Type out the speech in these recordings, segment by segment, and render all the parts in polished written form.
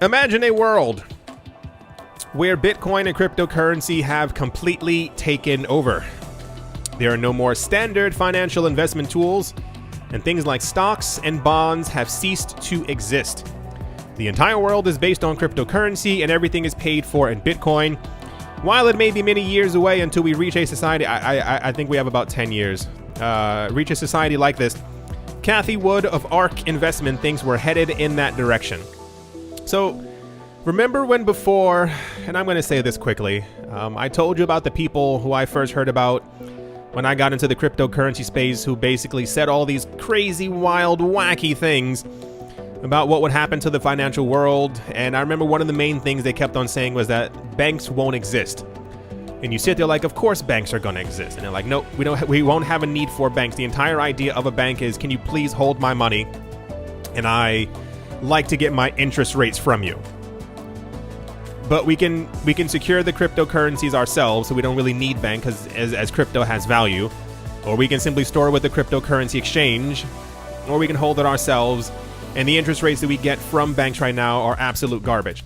Imagine a world where Bitcoin and cryptocurrency have completely taken over. There are no more standard financial investment tools, and things like stocks and bonds have ceased to exist. The entire world is based on cryptocurrency, and everything is paid for in Bitcoin. While it may be many years away until we reach a society, I think we have about 10 years, reach a society like this, Cathie Wood of ARK Investment thinks we're headed in that direction. So, remember when before, and I'm going to say this quickly, I told you about the people who I first heard about when I got into the cryptocurrency space who basically said all these crazy, wild, wacky things about what would happen to the financial world. And I remember one of the main things they kept on saying was that banks won't exist. And you sit there like, of course banks are going to exist. And they're like, no, we won't have a need for banks. The entire idea of a bank is, can you please hold my money? And I like to get my interest rates from you. But we can secure the cryptocurrencies ourselves, so we don't really need bank as crypto has value. Or we can simply store with the cryptocurrency exchange, or we can hold it ourselves. And the interest rates that we get from banks right now are absolute garbage.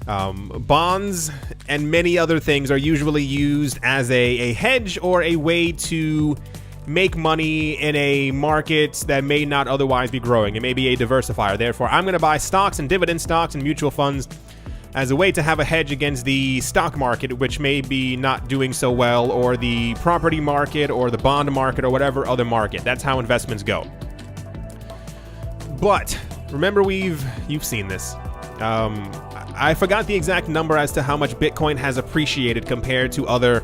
Bonds and many other things are usually used as a hedge or a way to make money in a market that may not otherwise be growing. It may be a diversifier. Therefore, I'm going to buy stocks and dividend stocks and mutual funds as a way to have a hedge against the stock market, which may be not doing so well, or the property market or the bond market or whatever other market. That's how investments go. But remember, you've seen this. I forgot the exact number as to how much Bitcoin has appreciated compared to other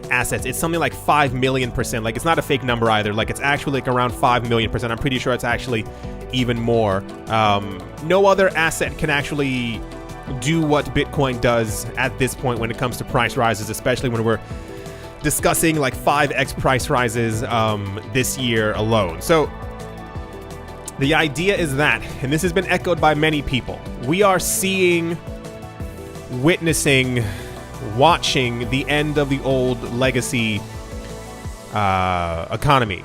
assets. It's something like 5 million %. Like, it's not a fake number either. Like, it's actually like around 5 million %. I'm pretty sure it's actually even more. No other asset can actually do what Bitcoin does at this point when it comes to price rises, especially when we're discussing like 5x price rises this year alone. So the idea is that, and this has been echoed by many people, we are witnessing, watching the end of the old legacy economy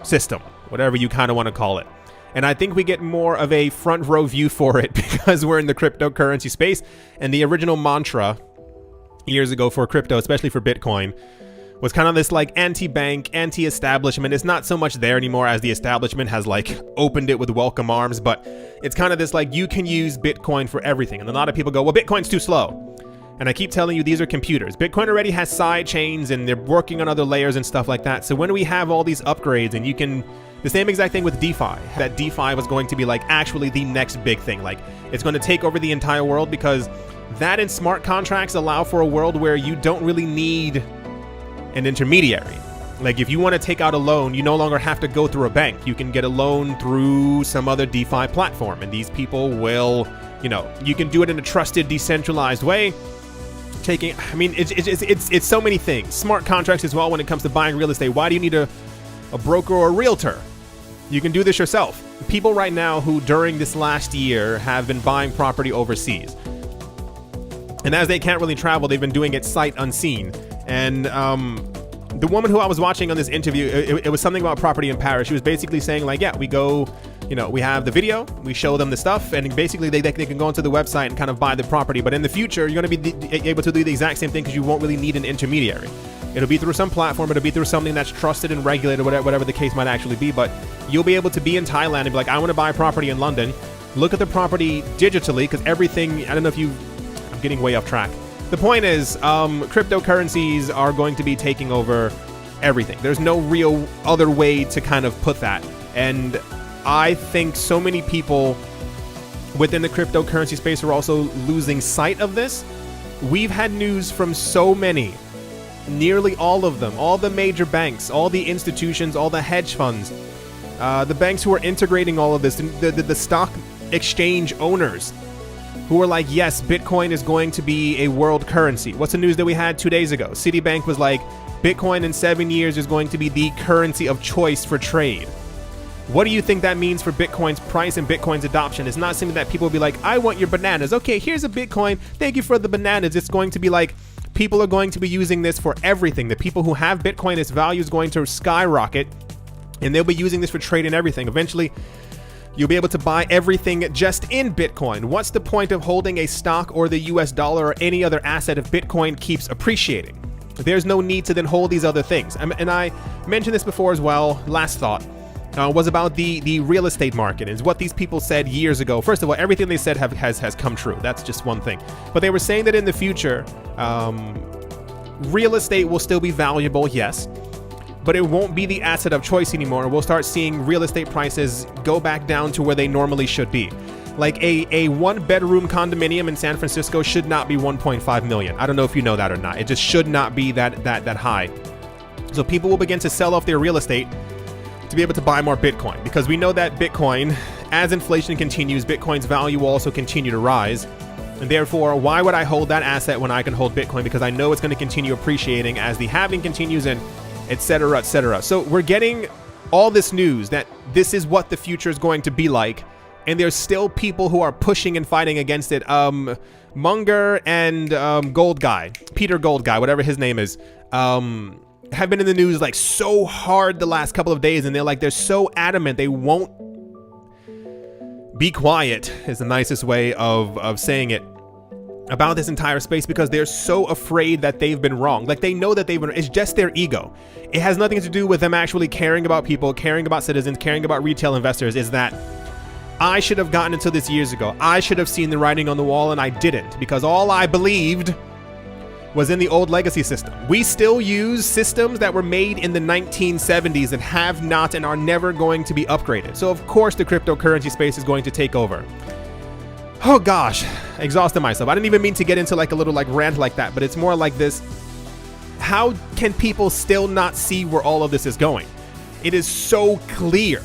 system, whatever you kind of want to call it. And I think we get more of a front row view for it because we're in the cryptocurrency space. And the original mantra years ago for crypto, especially for Bitcoin, was kind of this like anti-bank, anti-establishment. It's not so much there anymore as the establishment has like opened it with welcome arms, but it's kind of this like, you can use Bitcoin for everything. And a lot of people go, well, Bitcoin's too slow. And I keep telling you, these are computers. Bitcoin already has side chains and they're working on other layers and stuff like that. So when we have all these upgrades, and you can, the same exact thing with DeFi, that DeFi was going to be like actually the next big thing. Like, it's going to take over the entire world, because that and smart contracts allow for a world where you don't really need an intermediary. Like, if you want to take out a loan, you no longer have to go through a bank. You can get a loan through some other DeFi platform, and these people will, you can do it in a trusted, decentralized way. It's so many things. Smart contracts as well when it comes to buying real estate. Why do you need a broker or a realtor? You can do this yourself. People right now who during this last year have been buying property overseas, and as they can't really travel, they've been doing it sight unseen. And the woman who I was watching on this interview, it was something about property in Paris. She was basically saying like, yeah, we go, we have the video, we show them the stuff, and basically they can go onto the website and kind of buy the property. But in the future, you're going to be able to do the exact same thing, because you won't really need an intermediary. It'll be through some platform. It'll be through something that's trusted and regulated, whatever the case might actually be. But you'll be able to be in Thailand and be like, I want to buy property in London. Look at the property digitally, because everything, I don't know if I'm getting way off track. The point is, cryptocurrencies are going to be taking over everything. There's no real other way to kind of put that. And I think so many people within the cryptocurrency space are also losing sight of this. We've had news from so many, nearly all of them, all the major banks, all the institutions, all the hedge funds, the banks who are integrating all of this, the stock exchange owners who are like, yes, Bitcoin is going to be a world currency. What's the news that we had 2 days ago? Citibank was like, Bitcoin in 7 years is going to be the currency of choice for trade. What do you think that means for Bitcoin's price and Bitcoin's adoption? It's not something that people will be like, I want your bananas. Okay, here's a Bitcoin. Thank you for the bananas. It's going to be like, people are going to be using this for everything. The people who have Bitcoin, its value is going to skyrocket, and they'll be using this for trade and everything. Eventually, You'll be able to buy everything just in Bitcoin. What's the point of holding a stock or the US dollar or any other asset if Bitcoin keeps appreciating? There's no need to then hold these other things. And I mentioned this before as well. Last thought was about the real estate market. Is what these people said years ago. First of all, everything they said has come true. That's just one thing. But they were saying that in the future, real estate will still be valuable, yes, but it won't be the asset of choice anymore. We'll start seeing real estate prices go back down to where they normally should be. Like a one-bedroom condominium in San Francisco should not be 1.5 million. I don't know if you know that or not. It just should not be that high. So people will begin to sell off their real estate to be able to buy more Bitcoin, because we know that Bitcoin, as inflation continues, Bitcoin's value will also continue to rise. And therefore, why would I hold that asset when I can hold Bitcoin? Because I know it's going to continue appreciating as the halving continues, and et cetera, et cetera. So we're getting all this news that this is what the future is going to be like. And there's still people who are pushing and fighting against it. Munger and Gold Guy, Peter Gold Guy, whatever his name is, have been in the news like so hard the last couple of days. And they're so adamant they won't be quiet, is the nicest way of saying it, about this entire space, because they're so afraid that they've been wrong. Like, they know that they've been, it's just their ego. It has nothing to do with them actually caring about people, caring about citizens, caring about retail investors. Is that I should have gotten into this years ago. I should have seen the writing on the wall, and I didn't, because all I believed was in the old legacy system. We still use systems that were made in the 1970s that have not and are never going to be upgraded. So of course the cryptocurrency space is going to take over. Oh gosh, exhausted myself. I didn't even mean to get into like a little like rant like that, but it's more like this. How can people still not see where all of this is going? It is so clear.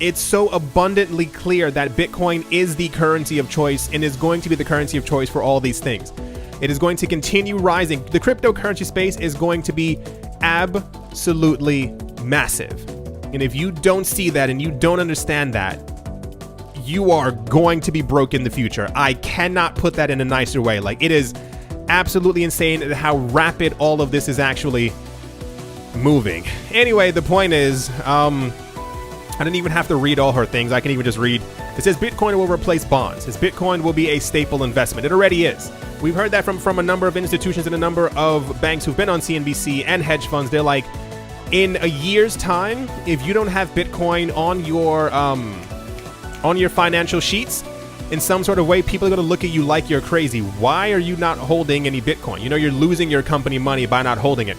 It's so abundantly clear that Bitcoin is the currency of choice and is going to be the currency of choice for all these things. It is going to continue rising. The cryptocurrency space is going to be absolutely massive. And if you don't see that and you don't understand that, you are going to be broke in the future. I cannot put that in a nicer way. Like, it is absolutely insane how rapid all of this is actually moving. Anyway, the point is, I didn't even have to read all her things. I can even just read. It says Bitcoin will replace bonds. It says Bitcoin will be a staple investment. It already is. We've heard that from a number of institutions and a number of banks who've been on CNBC and hedge funds. They're like, in a year's time, if you don't have Bitcoin on your financial sheets in some sort of way, people are going to look at you like you're crazy. Why are you not holding any Bitcoin? You know, you're losing your company money by not holding it.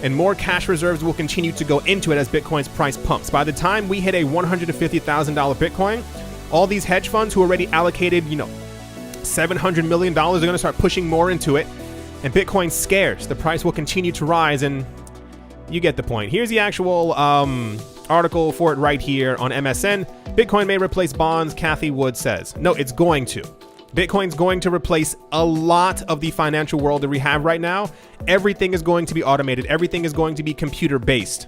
And more cash reserves will continue to go into it as Bitcoin's price pumps. By the time we hit a $150,000 Bitcoin, all these hedge funds who already allocated, $700 million are going to start pushing more into it. And Bitcoin's scarce. The price will continue to rise, and you get the point. Here's the actual article for it right here on MSN. Bitcoin may replace bonds, Cathie Wood says. No, it's going to. Bitcoin's going to replace a lot of the financial world that we have right now. Everything is going to be automated. Everything is going to be computer-based.